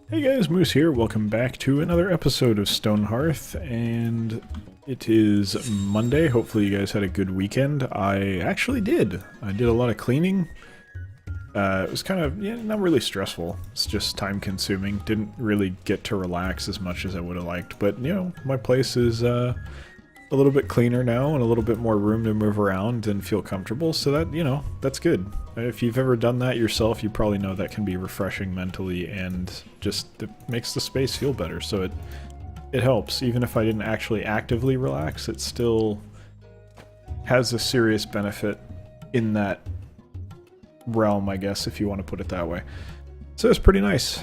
Hey guys, Moose here. Welcome back to another episode of Stonehearth, and it is Monday. Hopefully you guys had a good weekend. I actually did. I did a lot of cleaning. It was kind of, not really stressful. It's just time consuming. Didn't really get to relax as much as I would have liked, but my place is a little bit cleaner now and a little bit more room to move around and feel comfortable, so that, that's good. If you've ever done that yourself, you probably know that can be refreshing mentally and just it makes the space feel better, so it helps. Even if I didn't actually actively relax, it still has a serious benefit in that realm, I guess, if you want to put it that way. So it's pretty nice.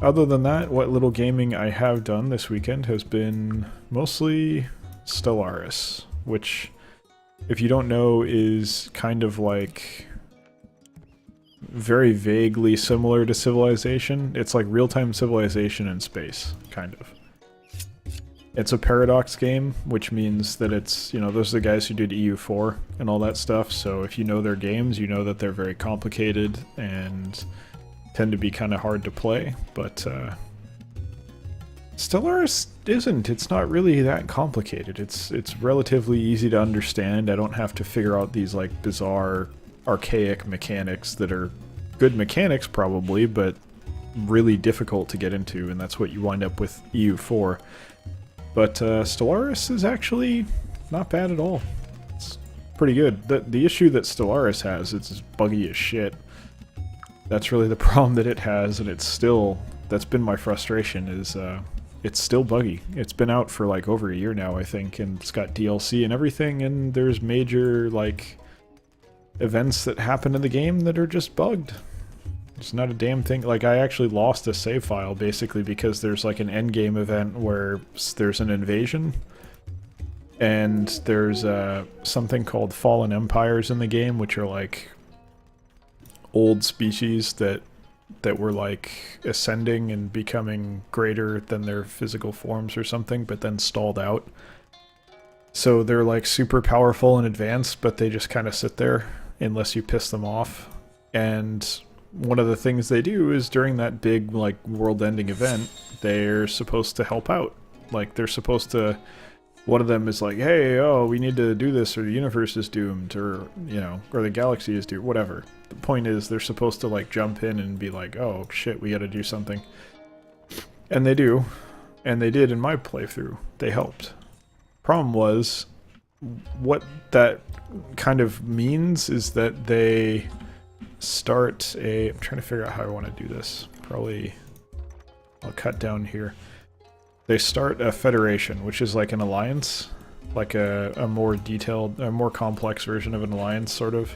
Other than that, what little gaming I have done this weekend has been mostly Stellaris, which, if you don't know, is kind of like very vaguely similar to Civilization. It's like real-time Civilization in space, kind of. It's a paradox game, which means that it's, those are the guys who did EU4 and all that stuff, so if you know their games, you know that they're very complicated and tend to be kind of hard to play, but Stellaris isn't. It's not really that complicated. It's relatively easy to understand. I don't have to figure out these like bizarre, archaic mechanics that are good mechanics probably, but really difficult to get into, and that's what you wind up with EU4. But Stellaris is actually not bad at all. It's pretty good. The issue that Stellaris has, it's buggy as shit. That's really the problem that it has, and that's been my frustration, is it's still buggy. It's been out for like over a year now, I think, and it's got DLC and everything, and there's major like events that happen in the game that are just bugged. It's not a damn thing. Like, I actually lost a save file basically because there's like an endgame event where there's an invasion, and there's something called fallen empires in the game, which are like old species that were like ascending and becoming greater than their physical forms or something, but then stalled out. So they're like super powerful and advanced, but they just kind of sit there unless you piss them off. And one of the things they do is during that big like world-ending event, they're supposed to help out. Like, they're supposed to, one of them is like, hey, oh, we need to do this, or the universe is doomed, or, or the galaxy is doomed, whatever. The point is, they're supposed to, like, jump in and be like, oh, shit, we gotta do something. And they do. And they did in my playthrough. They helped. Problem was, what that kind of means is that they start a... I'm trying to figure out how I want to do this. Probably... I'll cut down here. They start a federation, which is like an alliance, like a more detailed, a more complex version of an alliance, sort of.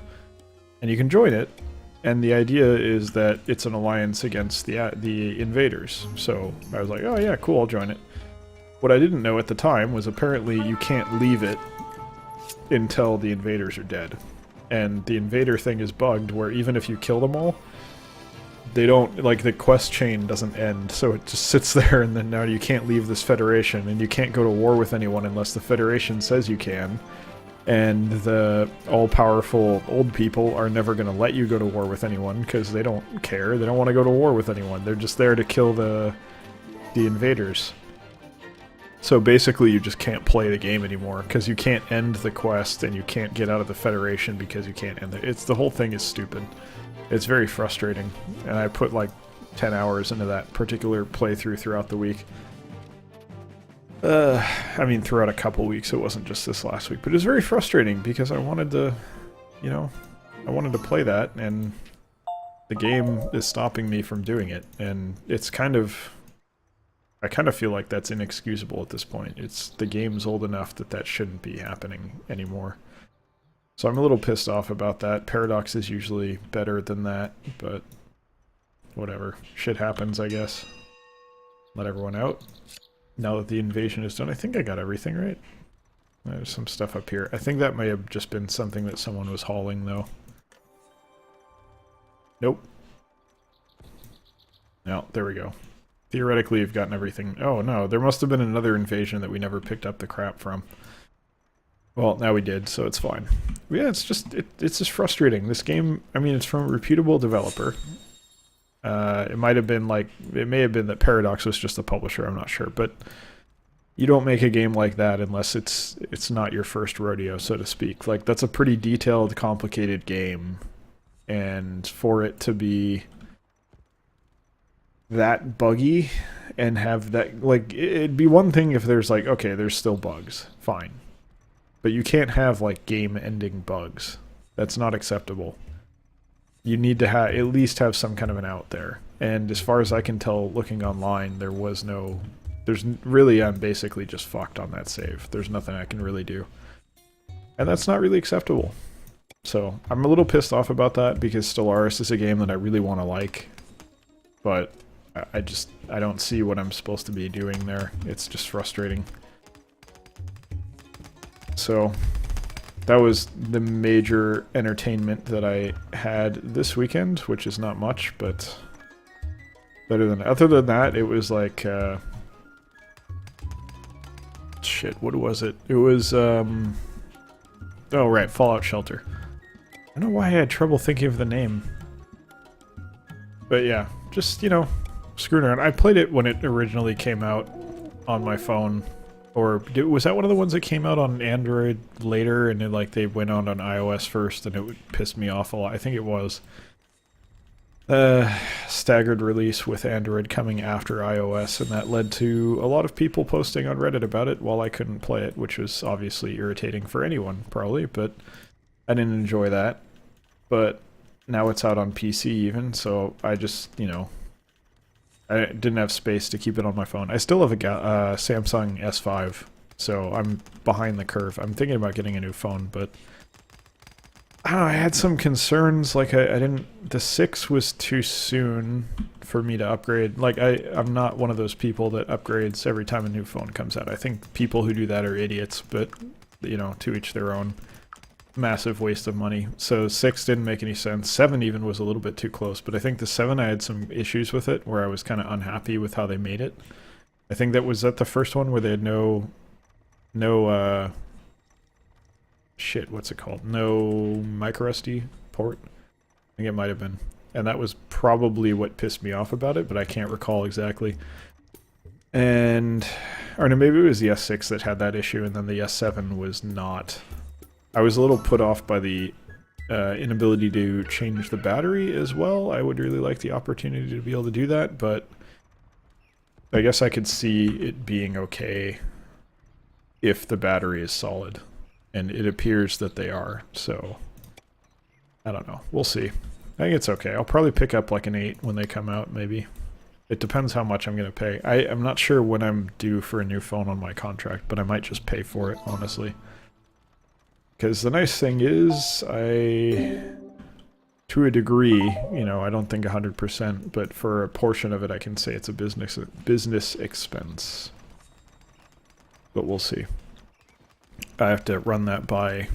And you can join it, and the idea is that it's an alliance against the invaders. So I was like, oh yeah, cool, I'll join it. What I didn't know at the time was apparently you can't leave it until the invaders are dead. And the invader thing is bugged, where even if you kill them all, they don't, like, the quest chain doesn't end, so it just sits there, and then now you can't leave this federation, and you can't go to war with anyone unless the federation says you can. And the all-powerful old people are never going to let you go to war with anyone, because they don't care. They don't want to go to war with anyone. They're just there to kill the invaders. So basically you just can't play the game anymore, because you can't end the quest, and you can't get out of the federation because you can't end it. The whole thing is stupid. It's very frustrating, and I put like 10 hours into that particular playthrough throughout the week. I mean, throughout a couple weeks, it wasn't just this last week, but it was very frustrating because I wanted to, I wanted to play that, and the game is stopping me from doing it, and it's kind of, I kind of feel like that's inexcusable at this point. The game's old enough that shouldn't be happening anymore. So I'm a little pissed off about that. Paradox is usually better than that, but whatever. Shit happens, I guess. Let everyone out. Now that the invasion is done, I think I got everything right. There's some stuff up here. I think that may have just been something that someone was hauling, though. Nope. No, there we go. Theoretically, you've gotten everything. Oh, no, there must have been another invasion that we never picked up the crap from. Well, now we did, so it's fine. But yeah, it's just frustrating. This game, I mean, it's from a reputable developer. It might have been like, it may have been that Paradox was just the publisher, I'm not sure, but you don't make a game like that unless it's not your first rodeo, so to speak. Like, that's a pretty detailed, complicated game, and for it to be that buggy and have that, like, it'd be one thing if there's like, okay, there's still bugs, fine, but you can't have like game-ending bugs. That's not acceptable. You need to at least have some kind of an out there. And as far as I can tell, looking online, I'm basically just fucked on that save. There's nothing I can really do. And that's not really acceptable. So I'm a little pissed off about that, because Stellaris is a game that I really want to like. But I don't see what I'm supposed to be doing there. It's just frustrating. So that was the major entertainment that I had this weekend, which is not much, but other than that, it was like, shit, what was it? It was, oh right, Fallout Shelter. I don't know why I had trouble thinking of the name. But yeah, just, you know, screwing around. I played it when it originally came out on my phone. Or was that one of the ones that came out on Android later, and then like they went on iOS first, and it would piss me off a lot? I think it was staggered release with Android coming after iOS, and that led to a lot of people posting on Reddit about it while I couldn't play it, which was obviously irritating for anyone, probably, but I didn't enjoy that. But now it's out on PC even, so I just, you know, I didn't have space to keep it on my phone. I still have a Samsung S5, so I'm behind the curve. I'm thinking about getting a new phone, but I don't know, I had some concerns. Like, the 6 was too soon for me to upgrade. Like, I'm not one of those people that upgrades every time a new phone comes out. I think people who do that are idiots, but, you know, to each their own. Massive waste of money. So 6 didn't make any sense. 7 even was a little bit too close, but I think the 7, I had some issues with it where I was kind of unhappy with how they made it. I think that was the first one where they had no shit, what's it called? No micro SD port? I think it might have been. And that was probably what pissed me off about it, but I can't recall exactly. And, or no, maybe it was the S6 that had that issue, and then the S7 was not. I was a little put off by the inability to change the battery as well. I would really like the opportunity to be able to do that, but I guess I could see it being okay if the battery is solid, and it appears that they are, so I don't know. We'll see. I think it's okay. I'll probably pick up like an 8 when they come out, maybe. It depends how much I'm going to pay. I'm not sure when I'm due for a new phone on my contract, but I might just pay for it, honestly. Because the nice thing is, to a degree, you know, I don't think 100%, but for a portion of it I can say it's a business expense. But we'll see. I have to run that by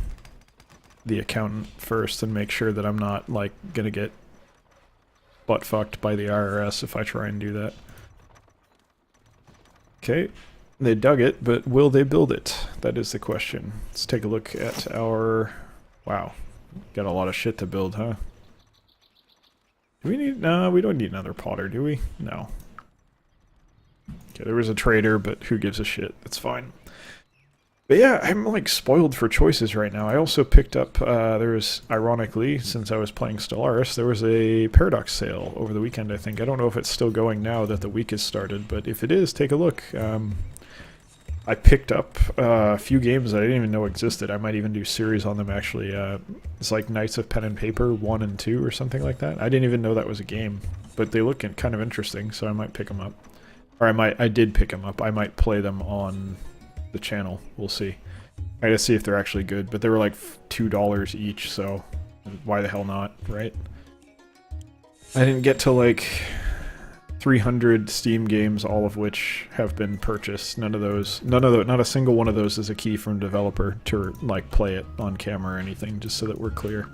the accountant first and make sure that I'm not, like, gonna get butt-fucked by the IRS if I try and do that. Okay. They dug it, but will they build it? That is the question. Let's take a look at our... Wow. Got a lot of shit to build, huh? Do we need... No, we don't need another potter, do we? No. Okay, there was a trader, but who gives a shit? That's fine. But yeah, I'm like spoiled for choices right now. I also picked up, there was, ironically, since I was playing Stellaris, there was a Paradox sale over the weekend, I think. I don't know if it's still going now that the week has started, but if it is, take a look. I picked up a few games that I didn't even know existed. I might even do series on them, actually. It's like Knights of Pen and Paper 1 and 2 or something like that. I didn't even know that was a game, but they look kind of interesting, so I might pick them up. Or I did pick them up. I might play them on the channel. We'll see. I gotta see if they're actually good, but they were like $2 each, so why the hell not, right? I didn't get to like 300 Steam games, all of which have been purchased. Not a single one of those is a key from developer to like play it on camera or anything, just so that we're clear.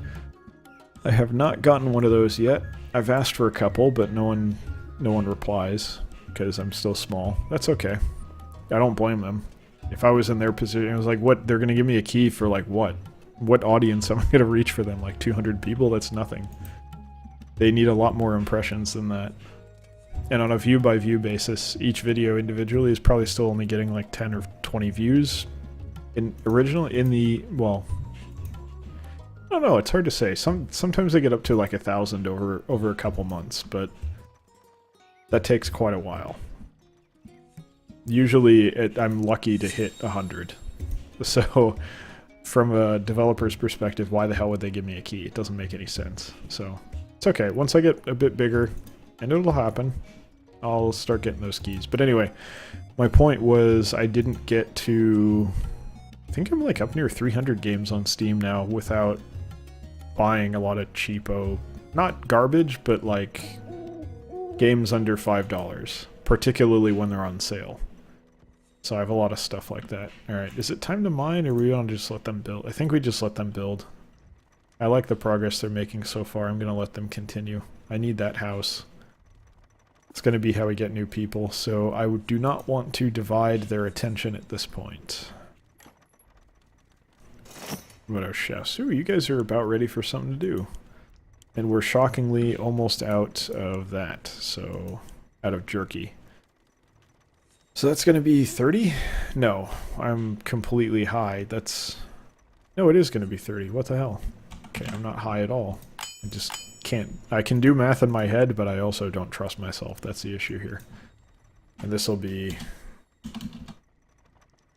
I have not gotten one of those yet. I've asked for a couple, but no one replies because I'm still small. That's okay. I don't blame them. If I was in their position, I was like, what? They're going to give me a key for like what? What audience am I going to reach for them? Like 200 people? That's nothing. They need a lot more impressions than that. And on a view-by-view basis, each video individually is probably still only getting like 10 or 20 views. Well, I don't know, it's hard to say. Sometimes they get up to like 1,000 over a couple months, but that takes quite a while. Usually I'm lucky to hit 100. So from a developer's perspective, why the hell would they give me a key? It doesn't make any sense. So it's okay. Once I get a bit bigger, and it'll happen, I'll start getting those keys. But anyway, my point was I didn't get to... I think I'm like up near 300 games on Steam now without buying a lot of cheapo, not garbage, but like games under $5, particularly when they're on sale. So I have a lot of stuff like that. Alright, is it time to mine, or we want to just let them build? I think we just let them build. I like the progress they're making so far. I'm going to let them continue. I need that house. It's going to be how we get new people, so I do not want to divide their attention at this point. What our chefs? Ooh, you guys are about ready for something to do. And we're shockingly almost out of that, so out of jerky. So that's going to be 30? No, I'm completely high. No, it is going to be 30. What the hell? Okay, I'm not high at all. I just can't... I can do math in my head, but I also don't trust myself. That's the issue here. And this will be...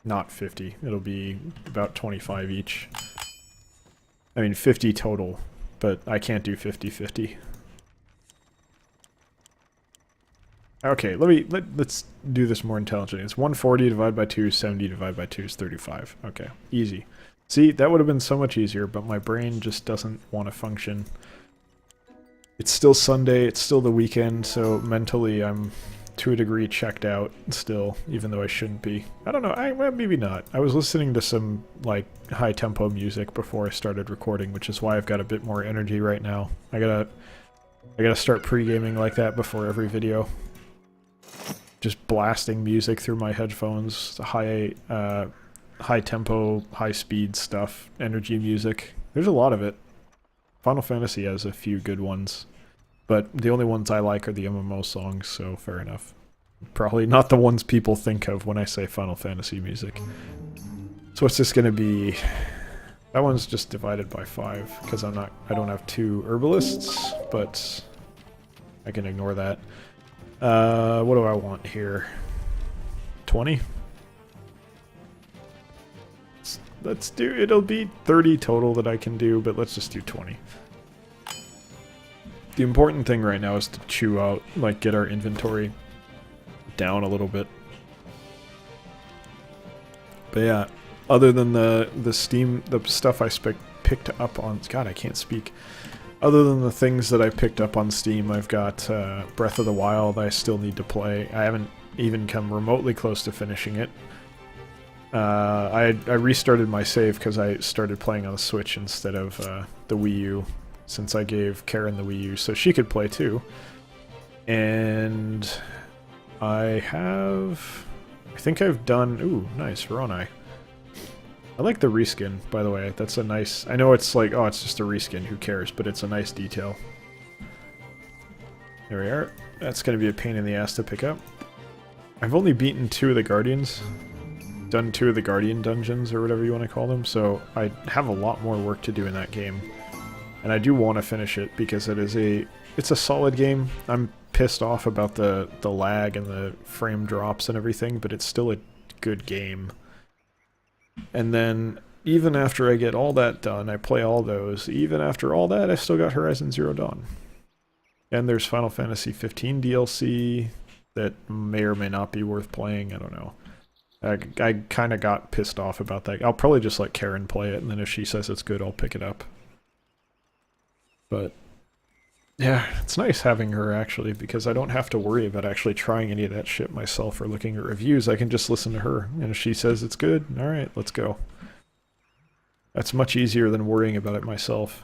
not 50. It'll be about 25 each. I mean, 50 total, but I can't do 50-50. Okay, let's do this more intelligently. It's 140 divided by 2, 70 divided by 2 is 35. Okay, easy. See, that would have been so much easier, but my brain just doesn't want to function. It's still Sunday, it's still the weekend, so mentally I'm to a degree checked out still, even though I shouldn't be. I don't know, well, maybe not. I was listening to some like high tempo music before I started recording, which is why I've got a bit more energy right now. I gotta start pre-gaming like that before every video. Just blasting music through my headphones, high tempo, high speed stuff, energy music. There's a lot of it. Final Fantasy has a few good ones, but the only ones I like are the MMO songs, so fair enough. Probably not the ones people think of when I say Final Fantasy music. So what's this gonna be? That one's just divided by 5, because I don't have 2 herbalists, but I can ignore that. What do I want here? 20? Let's do, it'll be 30 total that I can do, but let's just do 20. The important thing right now is to chew out, like get our inventory down a little bit. But yeah, other than the stuff I picked up on, God, I can't speak. Other than the things that I picked up on Steam, I've got Breath of the Wild I still need to play. I haven't even come remotely close to finishing it. I restarted my save because I started playing on the Switch instead of the Wii U, since I gave Karen the Wii U so she could play too. And I think I've done... Ooh, nice, Ronai. I like the reskin, by the way. That's a nice... I know it's like, oh, it's just a reskin, who cares? But it's a nice detail. There we are. That's going to be a pain in the ass to pick up. I've only beaten 2 of the Guardians. Done 2 of the Guardian dungeons, or whatever you want to call them, so I have a lot more work to do in that game. And I do want to finish it, because it's a solid game. I'm pissed off about the lag and the frame drops and everything, but it's still a good game. And then, even after I get all that done, I play all those, even after all that, I still got Horizon Zero Dawn. And there's Final Fantasy 15 DLC that may or may not be worth playing, I don't know. I kind of got pissed off about that. I'll probably just let Karen play it, and then if she says it's good, I'll pick it up. But, yeah, it's nice having her, actually, because I don't have to worry about actually trying any of that shit myself or looking at reviews. I can just listen to her, and if she says it's good, alright, let's go. That's much easier than worrying about it myself.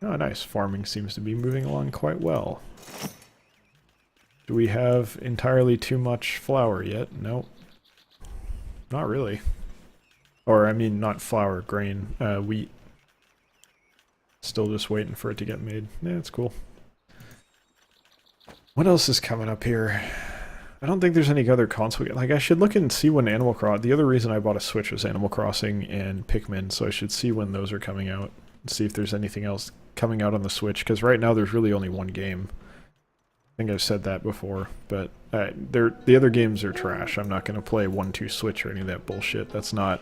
Oh, nice. Farming seems to be moving along quite well. Do we have entirely too much flour yet? Nope. Not really. Or, I mean, not flour, grain, wheat. Still just waiting for it to get made. Yeah, it's cool. What else is coming up here? I don't think there's any other console. Like, I should look and see when Animal Crossing... The other reason I bought a Switch was Animal Crossing and Pikmin, so I should see when those are coming out. And see if there's anything else coming out on the Switch, because right now there's really only one game. I think I've said that before, but the other games are trash. I'm not going to play 1-2 Switch or any of that bullshit. That's not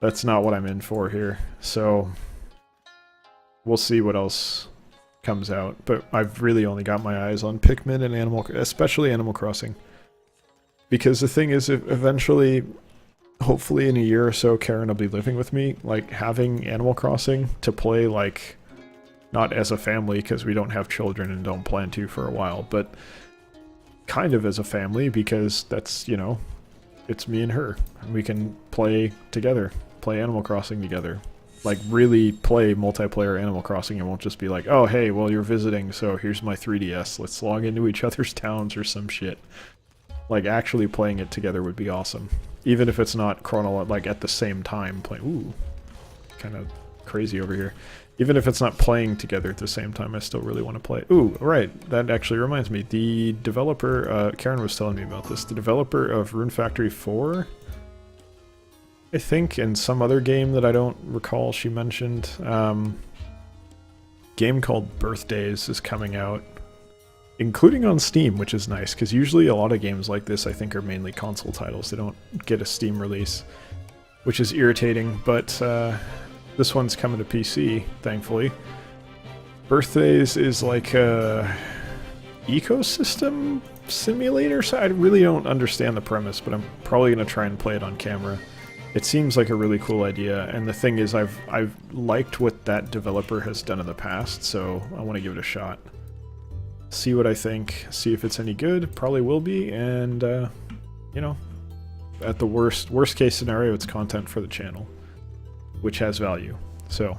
what I'm in for here. So, we'll see what else comes out, but I've really only got my eyes on Pikmin and especially Animal Crossing. Because the thing is, eventually, hopefully in a year or so, Karen will be living with me. Like, having Animal Crossing to play, like, not as a family, because we don't have children and don't plan to for a while, but kind of as a family, because that's, you know, it's me and her. And we can play together, play Animal Crossing together. Like, really play multiplayer Animal Crossing. It won't just be like, oh, hey, well, you're visiting, so here's my 3DS. Let's log into each other's towns or some shit. Like, actually playing it together would be awesome. Even if it's not like, at the same time playing. Ooh, kind of crazy over here. Even if it's not playing together at the same time, I still really want to play. Ooh, right. That actually reminds me. The developer, Karen was telling me about this. The developer of Rune Factory 4... I think, in some other game that I don't recall she mentioned. Game called Birthdays is coming out, including on Steam, which is nice, because usually a lot of games like this I think are mainly console titles. They don't get a Steam release, which is irritating, but this one's coming to PC, thankfully. Birthdays is like a ecosystem simulator, so I really don't understand the premise, but I'm probably going to try and play it on camera. It seems like a really cool idea, and the thing is, I've liked what that developer has done in the past, so I want to give it a shot. See what I think, see if it's any good, probably will be, and, you know, at the worst case scenario, it's content for the channel, which has value, so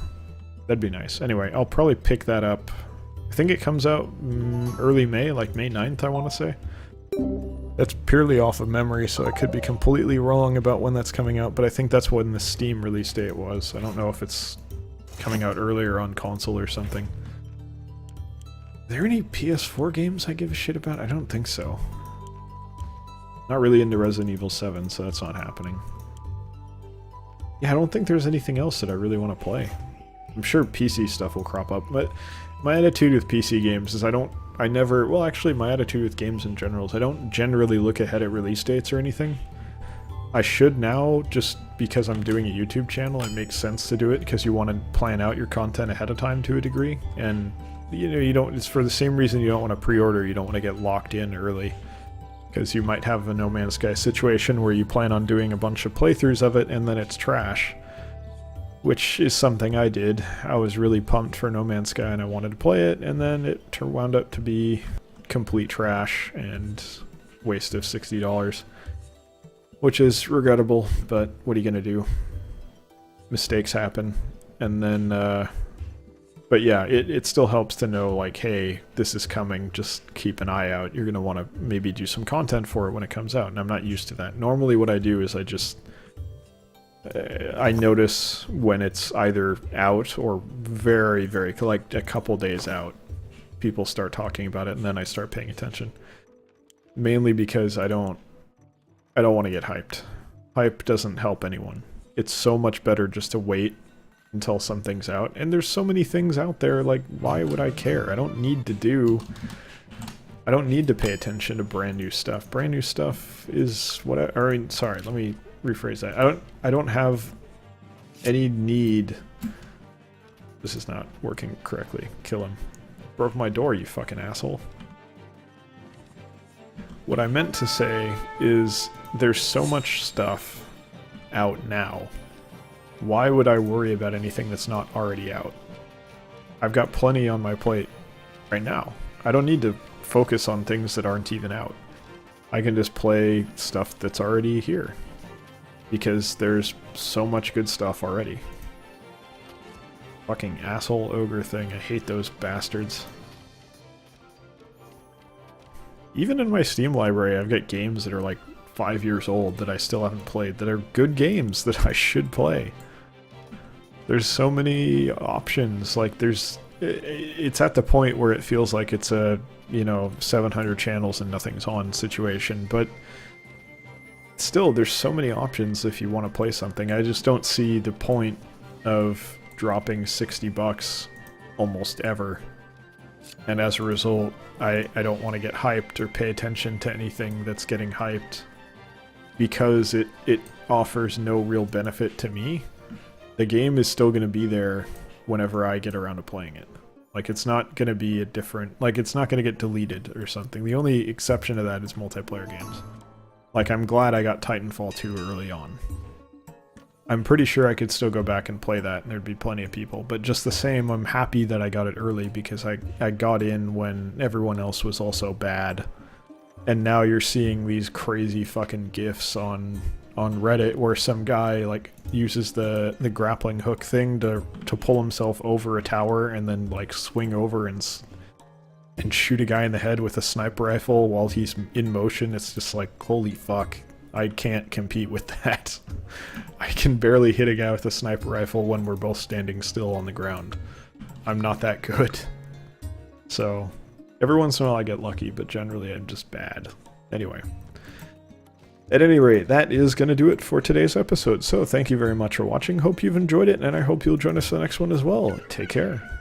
that'd be nice. Anyway, I'll probably pick that up. I think it comes out early May, like May 9th, I want to say. That's purely off of memory, so I could be completely wrong about when that's coming out, but I think that's when the Steam release date was. I don't know if it's coming out earlier on console or something. Are there any PS4 games I give a shit about? I don't think so. Not really into Resident Evil 7, so that's not happening. Yeah, I don't think there's anything else that I really want to play. I'm sure PC stuff will crop up, but my attitude with PC games is well, actually, my attitude with games in general is I don't generally look ahead at release dates or anything. I should now, just because I'm doing a YouTube channel, it makes sense to do it, because you want to plan out your content ahead of time to a degree, and, you know, it's for the same reason you don't want to pre-order, you don't want to get locked in early, because you might have a No Man's Sky situation where you plan on doing a bunch of playthroughs of it, and then it's trash. Which is something I did. I was really pumped for No Man's Sky and I wanted to play it, and then it wound up to be complete trash and waste of $60. Which is regrettable, but what are you gonna do? Mistakes happen. And then, but yeah, it still helps to know, like, hey, this is coming, just keep an eye out. You're gonna want to maybe do some content for it when it comes out, and I'm not used to that. Normally what I do is I notice when it's either out or very, very, like a couple days out, people start talking about it, and then I start paying attention. Mainly because I don't want to get hyped. Hype doesn't help anyone. It's so much better just to wait until something's out. And there's so many things out there, like, why would I care? I don't need to pay attention to brand new stuff. Brand new stuff is what I mean, sorry, let me rephrase that. I don't have any need. This is not working correctly. Kill him. Broke my door, you fucking asshole. What I meant to say is there's so much stuff out now. Why would I worry about anything that's not already out? I've got plenty on my plate right now. I don't need to focus on things that aren't even out. I can just play stuff that's already here. Because there's so much good stuff already. Fucking asshole ogre thing. I hate those bastards. Even in my Steam library, I've got games that are like 5 years old that I still haven't played, that are good games that I should play. There's so many options. Like it's at the point where it feels like it's a, 700 channels and nothing's on situation, but still there's so many options if you want to play something. I just don't see the point of dropping $60 almost ever. And as a result, I don't want to get hyped or pay attention to anything that's getting hyped because it offers no real benefit to me. The game is still going to be there whenever I get around to playing it. Like, it's not going to be a different... Like, it's not going to get deleted or something. The only exception to that is multiplayer games. Like, I'm glad I got Titanfall 2 early on. I'm pretty sure I could still go back and play that and there'd be plenty of people. But just the same, I'm happy that I got it early because I got in when everyone else was also bad. And now you're seeing these crazy fucking GIFs on Reddit where some guy like uses the grappling hook thing to pull himself over a tower and then like swing over and shoot a guy in the head with a sniper rifle while he's in motion. It's just like, holy fuck, I can't compete with that. I can barely hit a guy with a sniper rifle when we're both standing still on the ground. I'm not that good. So every once in a while I get lucky, but generally I'm just bad. Anyway. At any rate, that is going to do it for today's episode. So thank you very much for watching. Hope you've enjoyed it, and I hope you'll join us for the next one as well. Take care.